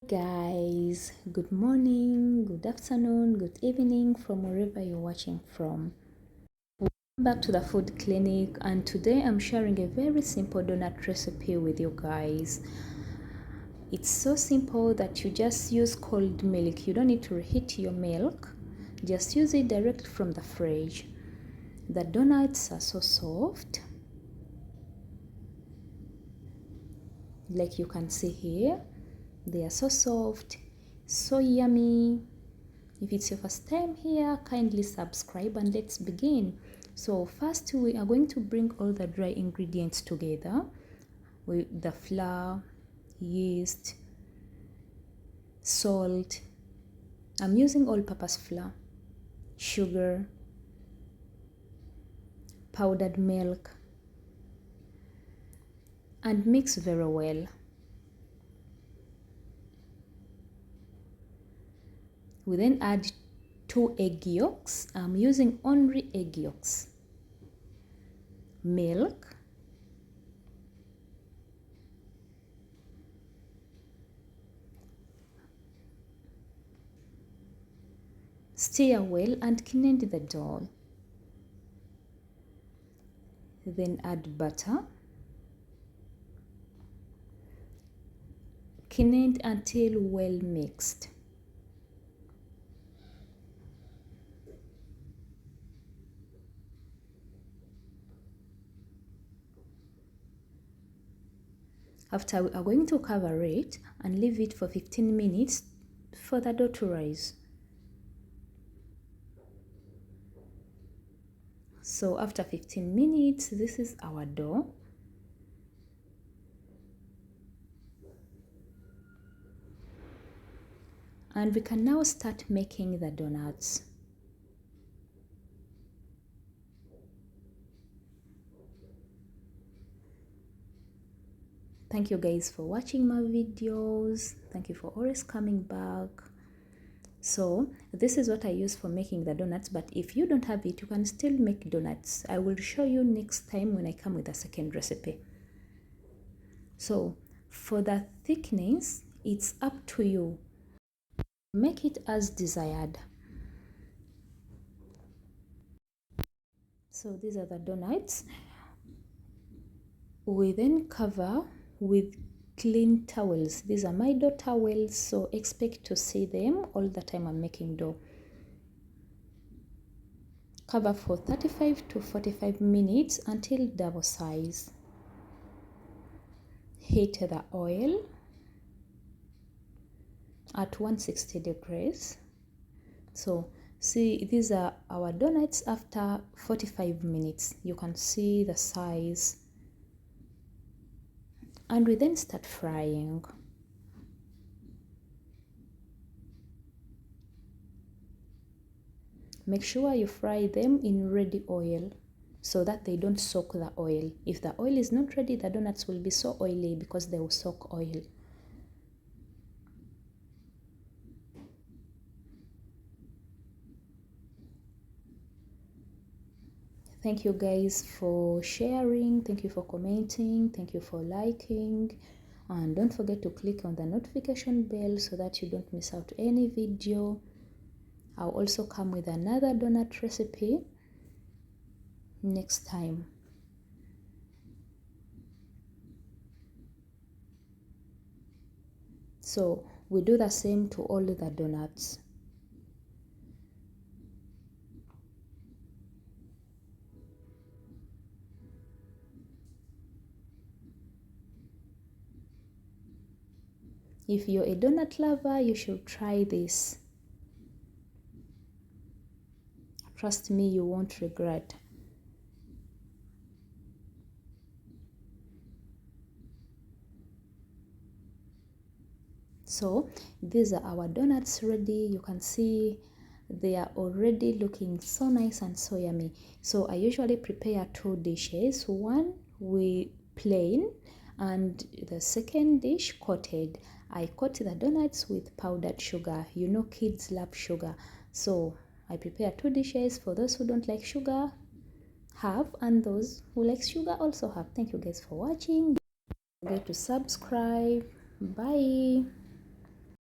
Guys, good morning, good afternoon, good evening from wherever you're watching from. Welcome back to the food clinic, and today I'm sharing a very simple donut recipe with you guys. It's so simple that you just use cold milk. You don't need to reheat your milk, just use it direct from the fridge. The donuts are so soft, like you can see here. They are so soft, so yummy. If it's your first time here, kindly subscribe and let's begin. So first we are going to bring all the dry ingredients together with the flour, yeast, salt. I'm using all-purpose flour, sugar, powdered milk, and mix very well. We then add 2 egg yolks. I'm using only egg yolks, milk, stir well and knead the dough. Then add butter, knead until well mixed. After, we are going to cover it and leave it for 15 minutes for the dough to rise. So after 15 minutes, this is our dough. And we can now start making the donuts. Thank you guys for watching my videos. Thank you for always coming back. So this is what I use for making the donuts, but if you don't have it, you can still make donuts. I will show you next time when I come with a second recipe. So for the thickness, it's up to you. Make it as desired. So these are the donuts. We then cover with clean towels. These are my dough towels, so expect to see them all the time I'm making dough. Cover for 35 to 45 minutes until double size. Heat the oil at 160 degrees. So see, these are our donuts after 45 minutes. You can see the size. And we then start frying. Make sure you fry them in ready oil so that they don't soak the oil. If the oil is not ready, the donuts will be so oily because they will soak oil. Thank you guys for sharing. Thank you for commenting. Thank you for liking. And don't forget to click on the notification bell so that you don't miss out any video. I'll also come with another donut recipe next time. So we do the same to all the donuts. If you're a donut lover, you should try this. Trust me, you won't regret. So these are our donuts ready. You can see they are already looking so nice and so yummy. So I usually prepare 2 dishes. One with plain and the second dish coated. I coat the donuts with powdered sugar. You know kids love sugar. So I prepare 2 dishes. For those who don't like sugar, have, and those who like sugar also have. Thank you guys for watching. Don't forget to subscribe. Bye.